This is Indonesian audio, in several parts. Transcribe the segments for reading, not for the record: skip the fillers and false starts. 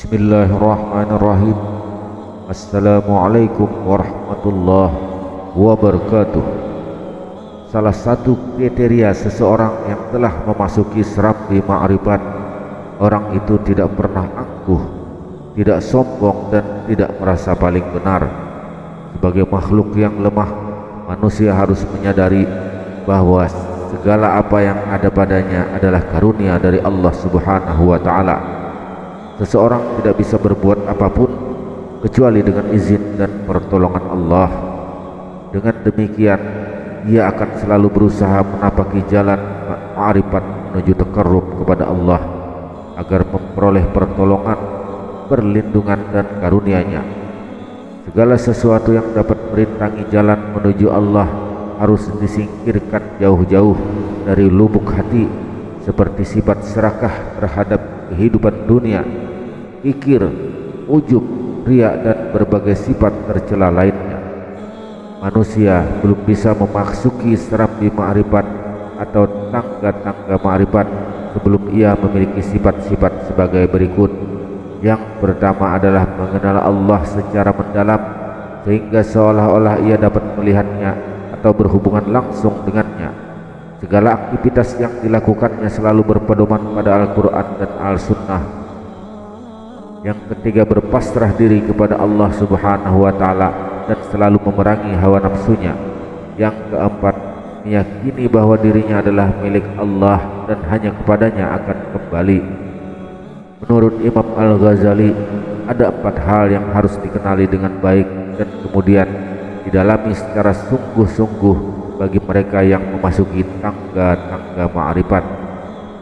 Bismillahirrahmanirrahim. Assalamualaikum warahmatullahi wabarakatuh. Salah satu kriteria seseorang yang telah memasuki serambi ma'rifat, orang itu tidak pernah angkuh, tidak sombong, dan tidak merasa paling benar. Sebagai makhluk yang lemah, manusia harus menyadari bahwa segala apa yang ada padanya adalah karunia dari Allah Subhanahu wa Ta'ala. Seseorang tidak bisa berbuat apapun kecuali dengan izin dan pertolongan Allah. Dengan demikian, ia akan selalu berusaha menapaki jalan ma'rifat menuju takarrub kepada Allah agar memperoleh pertolongan, perlindungan, dan karunia-Nya. Segala sesuatu yang dapat merintangi jalan menuju Allah harus disingkirkan jauh-jauh dari lubuk hati, seperti sifat serakah terhadap kehidupan dunia, kikir, ujub, riya, dan berbagai sifat tercela lainnya. Manusia belum bisa memasuki serambi ma'rifat atau tangga-tangga ma'rifat sebelum ia memiliki sifat-sifat sebagai berikut. Yang pertama adalah mengenal Allah secara mendalam, sehingga seolah-olah ia dapat melihatnya atau berhubungan langsung dengannya. Segala aktivitas yang dilakukannya selalu berpedoman pada Al-Quran dan Al-Sunnah. Yang ketiga, berpasrah diri kepada Allah Subhanahu wa Ta'ala dan selalu memerangi hawa nafsunya. Yang keempat, meyakini bahwa dirinya adalah milik Allah dan hanya kepadanya akan kembali. Menurut Imam Al-Ghazali, ada 4 hal yang harus dikenali dengan baik dan kemudian didalami secara sungguh-sungguh bagi mereka yang memasuki tangga-tangga ma'rifat.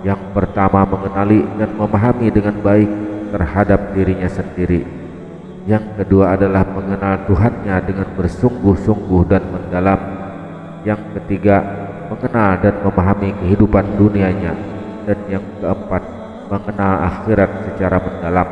Yang pertama, mengenali dan memahami dengan baik terhadap dirinya sendiri. Yang kedua adalah mengenal Tuhannya dengan bersungguh-sungguh dan mendalam. Yang ketiga, mengenal dan memahami kehidupan dunianya. Dan yang keempat, mengenal akhirat secara mendalam.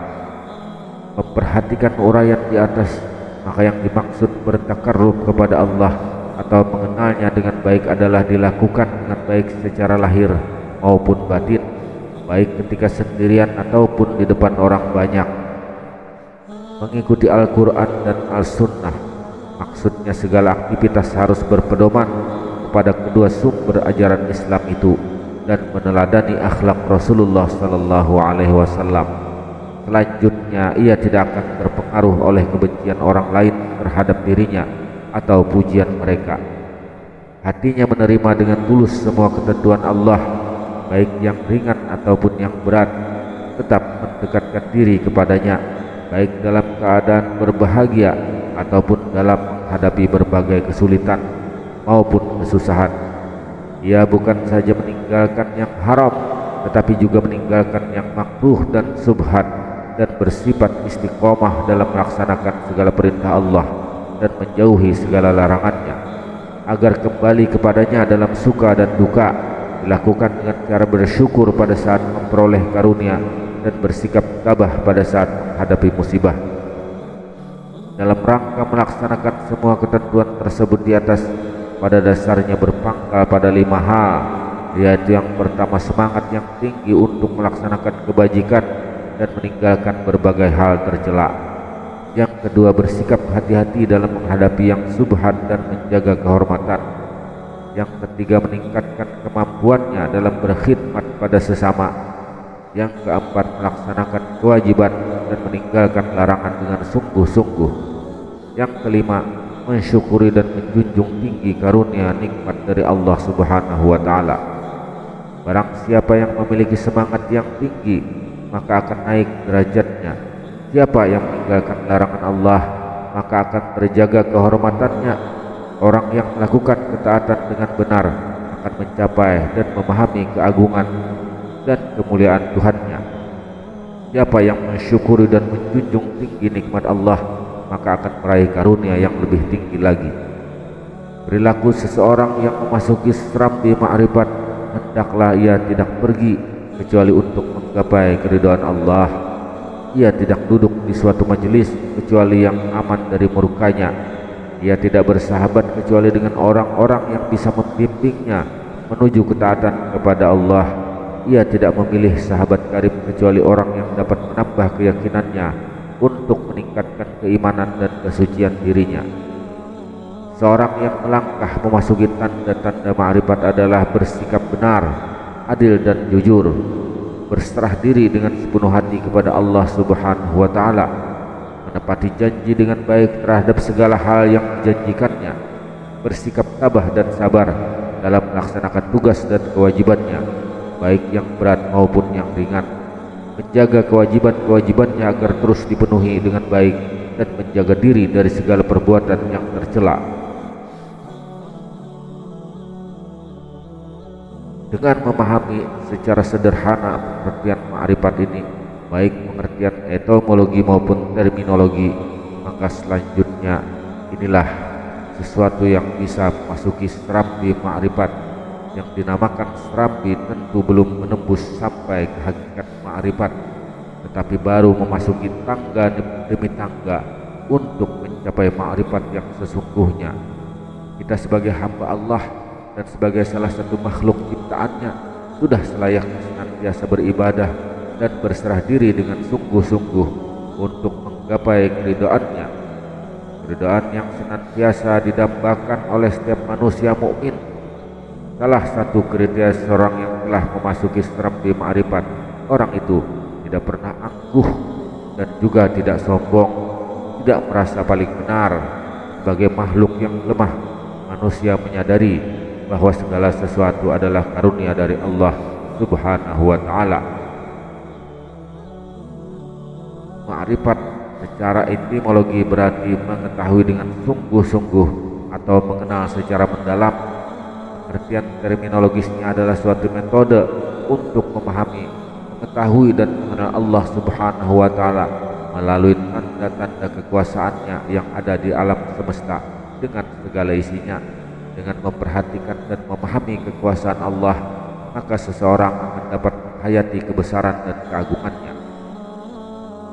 Memperhatikan uraian di atas, maka yang dimaksud bertakarrub kepada Allah atau mengenalnya dengan baik adalah dilakukan dengan baik secara lahir maupun batin, baik ketika sendirian ataupun di depan orang banyak. Mengikuti Al-Quran dan Al-Sunnah, maksudnya segala aktivitas harus berpedoman kepada kedua sumber ajaran Islam itu dan meneladani akhlak Rasulullah Sallallahu Alaihi Wasallam. Selanjutnya, ia tidak akan terpengaruh oleh kebencian orang lain terhadap dirinya atau pujian mereka. Hatinya menerima dengan tulus semua ketentuan Allah, baik yang ringan ataupun yang berat, tetap mendekatkan diri kepadanya, baik dalam keadaan berbahagia ataupun dalam menghadapi berbagai kesulitan maupun kesusahan. Ia bukan saja meninggalkan yang haram, tetapi juga meninggalkan yang makruh dan subhat, dan bersifat istiqomah dalam melaksanakan segala perintah Allah dan menjauhi segala larangannya, agar kembali kepadanya dalam suka dan duka, dilakukan dengan cara bersyukur pada saat memperoleh karunia dan bersikap tabah pada saat menghadapi musibah. Dalam rangka melaksanakan semua ketentuan tersebut di atas, pada dasarnya berpangkal pada 5 hal, yaitu yang pertama, semangat yang tinggi untuk melaksanakan kebajikan dan meninggalkan berbagai hal tercela. Yang kedua, bersikap hati-hati dalam menghadapi yang subhat dan menjaga kehormatan. Yang ketiga, meningkatkan kemampuannya dalam berkhidmat pada sesama. Yang keempat, melaksanakan kewajiban dan meninggalkan larangan dengan sungguh-sungguh. Yang kelima, mensyukuri dan menjunjung tinggi karunia nikmat dari Allah Subhanahu wa Ta'ala. Barang siapa yang memiliki semangat yang tinggi, maka akan naik derajatnya. Siapa yang meninggalkan larangan Allah, maka akan terjaga kehormatannya. Orang yang melakukan ketaatan dengan benar akan mencapai dan memahami keagungan dan kemuliaan Tuhannya. Siapa yang mensyukuri dan menjunjung tinggi nikmat Allah, maka akan meraih karunia yang lebih tinggi lagi. Perilaku seseorang yang memasuki serambi ma'rifat, hendaklah ia tidak pergi kecuali untuk menggapai keridhaan Allah. Ia tidak duduk di suatu majelis kecuali yang aman dari murkanya. Ia tidak bersahabat kecuali dengan orang-orang yang bisa membimbingnya menuju ketaatan kepada Allah. ia tidak memilih sahabat karib kecuali orang yang dapat menambah keyakinannya untuk meningkatkan keimanan dan kesucian dirinya. Seorang yang melangkah memasuki tanda-tanda ma'rifat adalah bersikap benar, adil dan jujur, berserah diri dengan sepenuh hati kepada Allah Subhanahu wa taala, menepati janji dengan baik terhadap segala hal yang dijanjikannya, bersikap tabah dan sabar dalam melaksanakan tugas dan kewajibannya, baik yang berat maupun yang ringan, menjaga kewajiban-kewajibannya agar terus dipenuhi dengan baik, dan menjaga diri dari segala perbuatan yang tercela. Dengan memahami secara sederhana pengertian ma'rifat ini, baik pengertian etimologi maupun terminologi, maka selanjutnya inilah sesuatu yang bisa memasuki serambi ma'rifat. Yang dinamakan serambi tentu belum menembus sampai ke hakikat ma'rifat, tetapi baru memasuki tangga demi tangga untuk mencapai ma'rifat yang sesungguhnya. Kita sebagai hamba Allah dan sebagai salah satu makhluk ciptaannya sudah selayaknya senantiasa beribadah dan berserah diri dengan sungguh-sungguh untuk menggapai keridhaannya, keridhaan yang senantiasa didambakan oleh setiap manusia mukmin. Salah satu kriteria seorang yang telah memasuki serambi ma'rifat, orang itu tidak pernah angkuh dan juga tidak sombong, tidak merasa paling benar. Sebagai makhluk yang lemah, manusia menyadari bahwa segala sesuatu adalah karunia dari Allah Subhanahu wa taala. Ma'rifat secara etimologi berarti mengetahui dengan sungguh-sungguh atau mengenal secara mendalam. Pengertian terminologisnya adalah suatu metode untuk memahami, mengetahui dan mengenal Allah Subhanahu wa taala melalui tanda-tanda kekuasaannya yang ada di alam semesta dengan segala isinya. Dengan memperhatikan dan memahami kekuasaan Allah, maka seseorang akan dapat menghayati kebesaran dan keagungannya.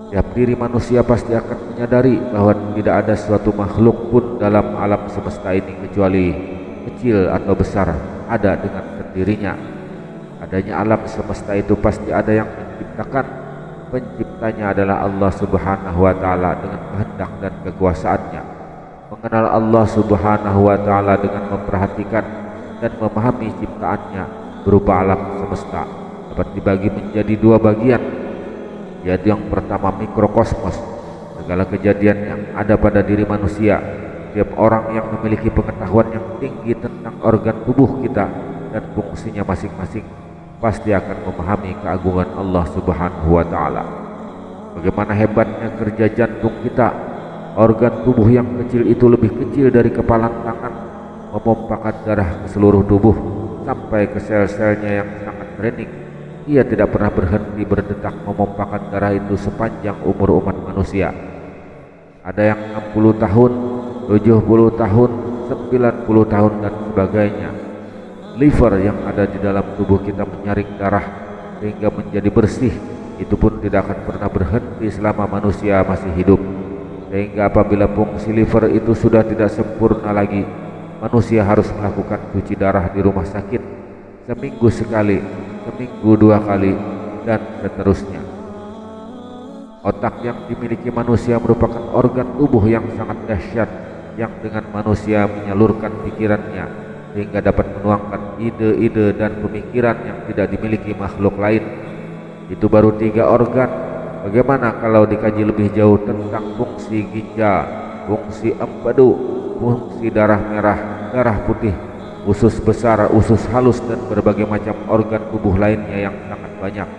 Tiap diri manusia pasti akan menyadari bahwa tidak ada suatu makhluk pun dalam alam semesta ini kecuali kecil atau besar ada dengan sendirinya. Adanya alam semesta itu pasti ada yang menciptakan. Penciptanya adalah Allah Subhanahu wa taala dengan kehendak dan kekuasaannya. Mengenal Allah Subhanahu wa taala dengan memperhatikan dan memahami ciptaannya berupa alam semesta dapat dibagi menjadi dua bagian, yaitu yang pertama mikrokosmos, segala kejadian yang ada pada diri manusia. Setiap orang yang memiliki pengetahuan yang tinggi tentang organ tubuh kita dan fungsinya masing-masing pasti akan memahami keagungan Allah Subhanahu wa taala. Bagaimana hebatnya kerja jantung kita. Organ tubuh yang kecil itu lebih kecil dari kepalan tangan, memompahkan darah ke seluruh tubuh sampai ke sel-selnya yang sangat rening. Ia tidak pernah berhenti berdetak memompahkan darah itu sepanjang umur umat manusia. Ada yang 60 tahun, 70 tahun, 90 tahun dan sebagainya. Liver yang ada di dalam tubuh kita menyaring darah sehingga menjadi bersih, itu pun tidak akan pernah berhenti selama manusia masih hidup. Sehingga apabila fungsi liver itu sudah tidak sempurna lagi, manusia harus melakukan cuci darah di rumah sakit seminggu sekali, seminggu 2 kali, dan seterusnya. Otak yang dimiliki manusia merupakan organ tubuh yang sangat dahsyat, yang dengan manusia menyalurkan pikirannya sehingga dapat menuangkan ide-ide dan pemikiran yang tidak dimiliki makhluk lain. Itu baru 3 organ. Bagaimana kalau dikaji lebih jauh tentang fungsi ginjal, fungsi empedu, fungsi darah merah, darah putih, usus besar, usus halus, dan berbagai macam organ tubuh lainnya yang sangat banyak.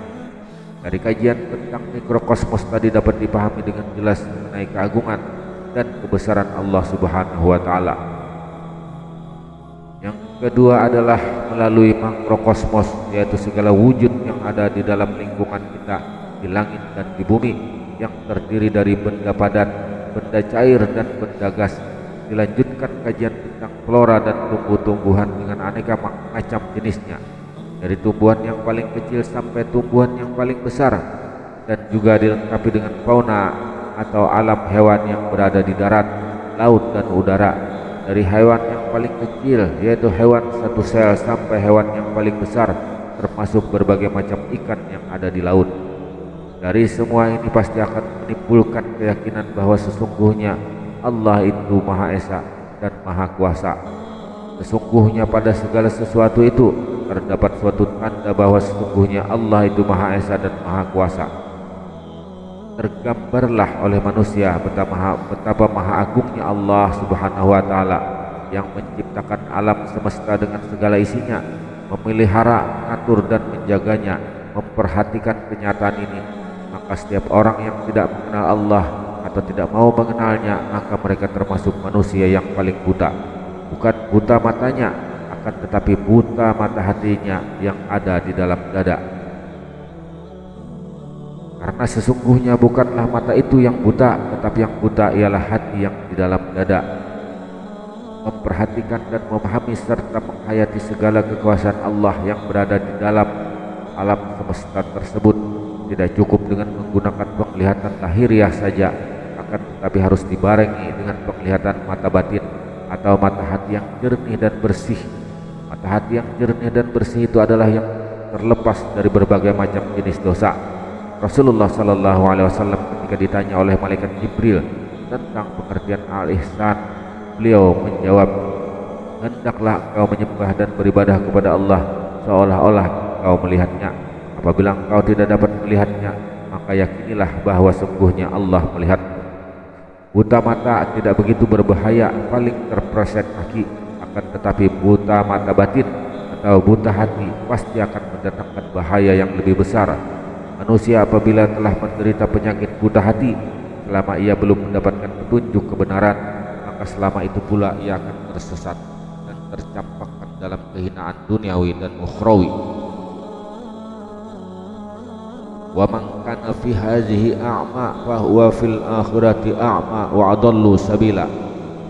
Dari kajian tentang mikrokosmos tadi dapat dipahami dengan jelas mengenai keagungan dan kebesaran Allah Subhanahu wa taala. Yang kedua adalah melalui makrokosmos, yaitu segala wujud yang ada di dalam lingkungan kita, di langit dan di bumi, yang terdiri dari benda padat, benda cair, dan benda gas. Dilanjutkan kajian tentang flora dan tumbuh-tumbuhan dengan aneka macam jenisnya, dari tumbuhan yang paling kecil sampai tumbuhan yang paling besar, dan juga dilengkapi dengan fauna atau alam hewan yang berada di darat, laut, dan udara. Dari hewan yang paling kecil, yaitu hewan satu sel, sampai hewan yang paling besar, termasuk berbagai macam ikan yang ada di laut. Dari semua ini pasti akan menimbulkan keyakinan bahwa sesungguhnya Allah itu Maha Esa dan Maha Kuasa. Sesungguhnya pada segala sesuatu itu terdapat suatu tanda bahwa sesungguhnya Allah itu Maha Esa dan Maha Kuasa. Tergambarlah oleh manusia betapa maha agungnya Allah Subhanahu wa Ta'ala yang menciptakan alam semesta dengan segala isinya, memelihara, mengatur dan menjaganya, memperhatikan kenyataan ini. Maka setiap orang yang tidak mengenal Allah atau tidak mau mengenalnya, maka mereka termasuk manusia yang paling buta. Bukan buta matanya, akan tetapi buta mata hatinya yang ada di dalam dada. Karena sesungguhnya bukanlah mata itu yang buta, tetapi yang buta ialah hati yang di dalam dada. Memperhatikan dan memahami serta menghayati segala kekuasaan Allah yang berada di dalam alam semesta tersebut tidak cukup dengan menggunakan penglihatan lahiriah saja, akan tetapi harus dibarengi dengan penglihatan mata batin atau mata hati yang jernih dan bersih. Mata hati yang jernih dan bersih itu adalah yang terlepas dari berbagai macam jenis dosa. Rasulullah Sallallahu Alaihi Wasallam ketika ditanya oleh malaikat Jibril tentang pengertian al-ihsan, beliau menjawab, hendaklah kau menyembah dan beribadah kepada Allah seolah-olah kau melihatnya. Apabila engkau tidak dapat melihatnya, maka yakinilah bahwa sungguhnya Allah melihat. Buta mata tidak begitu berbahaya, paling terpleset kaki, akan tetapi buta mata batin atau buta hati pasti akan mendatangkan bahaya yang lebih besar. Manusia apabila telah menderita penyakit buta hati, selama ia belum mendapatkan petunjuk kebenaran, maka selama itu pula ia akan tersesat dan tercampakkan dalam kehinaan duniawi dan ukhrawi. Wa man kana fi hadhihi a'ma fa huwa fil akhirati a'ma wa adallu sabila.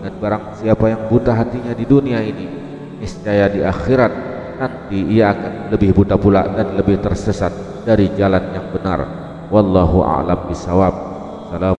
Dan barang siapa yang buta hatinya di dunia ini, niscaya di akhirat nanti ia akan lebih buta pula dan lebih tersesat dari jalan yang benar. Wallahu a'lam bishawab. Salam.